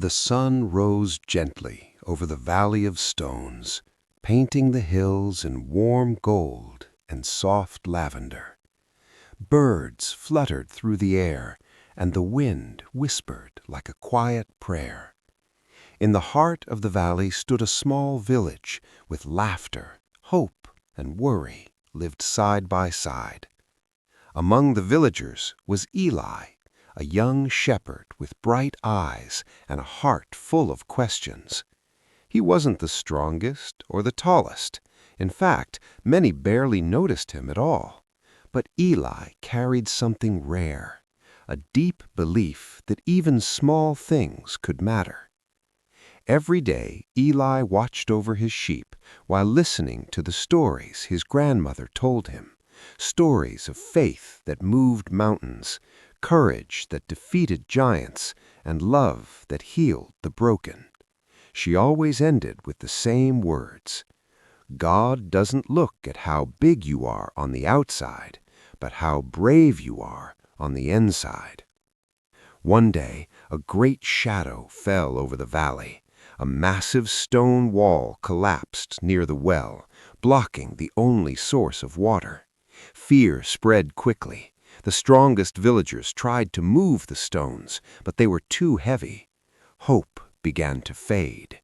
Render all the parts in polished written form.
The sun rose gently over the valley of stones, painting the hills in warm gold and soft lavender. Birds fluttered through the air, and the wind whispered like a quiet prayer. In the heart of the valley stood a small village with laughter, hope, and worry lived side by side. Among the villagers was Eli, a young shepherd with bright eyes and a heart full of questions. He wasn't the strongest or the tallest. In fact, many barely noticed him at all. But Eli carried something rare, a deep belief that even small things could matter. Every day, Eli watched over his sheep while listening to the stories his grandmother told him, stories of faith that moved mountains, courage that defeated giants, and love that healed the broken. She always ended with the same words: God doesn't look at how big you are on the outside, but how brave you are on the inside. One day, a great shadow fell over the valley. A massive stone wall collapsed near the well, blocking the only source of water. Fear spread quickly. The strongest villagers tried to move the stones, but they were too heavy. Hope began to fade.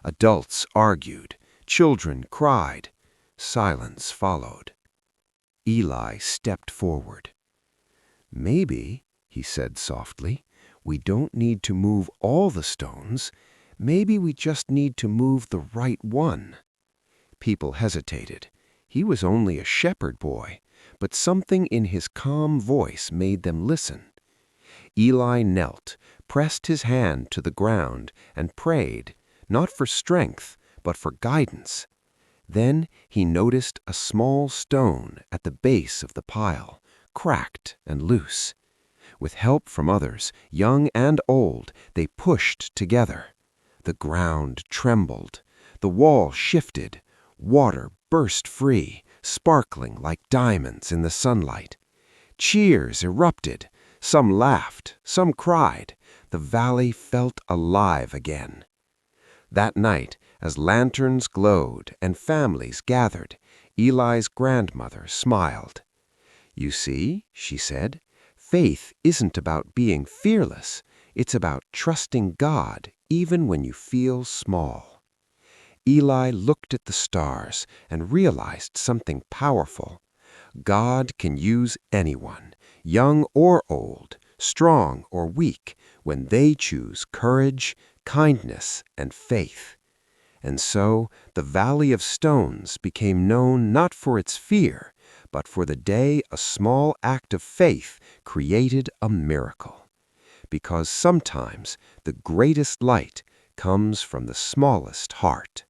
Adults argued. Children cried. Silence followed. Eli stepped forward. "Maybe," he said softly, "we don't need to move all the stones. Maybe we just need to move the right one." People hesitated. He was only a shepherd boy, but something in his calm voice made them listen. Eli knelt, pressed his hand to the ground, and prayed, not for strength, but for guidance. Then he noticed a small stone at the base of the pile, cracked and loose. With help from others, young and old, they pushed together. The ground trembled. The wall shifted. Water burst free, sparkling like diamonds in the sunlight. Cheers erupted. Some laughed, some cried. The valley felt alive again. That night, as lanterns glowed and families gathered, Eli's grandmother smiled. "You see," she said, "faith isn't about being fearless. It's about trusting God even when you feel small." Eli looked at the stars and realized something powerful. God can use anyone, young or old, strong or weak, when they choose courage, kindness, and faith. And so the Valley of Stones became known not for its fear, but for the day a small act of faith created a miracle. Because sometimes the greatest light comes from the smallest heart.